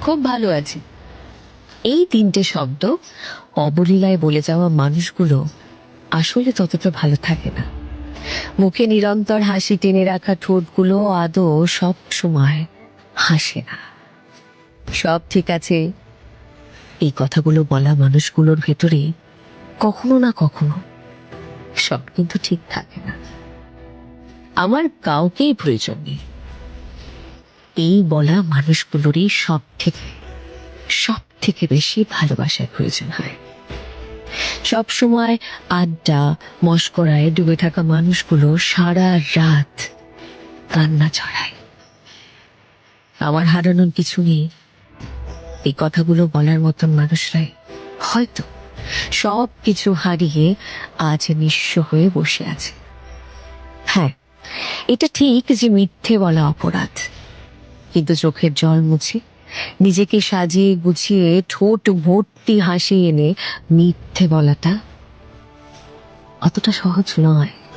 খুব ভালো আছি। এই তিনটে শব্দ অবলীলায় বলে যাওয়া মানুষগুলো আসলে ততটা ভালো থাকে না। মুখে নিরন্তর হাসি টেনে রাখা ঠোঁটগুলো আদৌ সব সময় হাসে না। সব ঠিক আছে, এই কথাগুলো বলা মানুষগুলোর ভেতরে কখনো না কখনো সব কিন্তু ঠিক থাকে না। আমার কাউকেই প্রয়োজন নেই, এই বলা মানুষগুলোরই সব থেকে বেশি ভালোবাসার প্রয়োজন হয়। সব সময় আড্ডা মশকরায় ডুবে থাকা মানুষগুলো সারা রাত কান্না ছড়ায়। আমার হারানোর কিছু নেই, এই কথাগুলো বলার মতন মানুষরাই হয়তো সব কিছু হারিয়ে আজ নিঃস্ব হয়ে বসে আছে। হ্যাঁ, এটা ঠিক যে মিথ্যে বলা অপরাধ, কিন্তু চোখের জল মুছে নিজেকে সাজিয়ে গুছিয়ে ঠোঁট ভর্তি হাসি এনে মিথ্যে বলাটা অতটা সহজ নয়।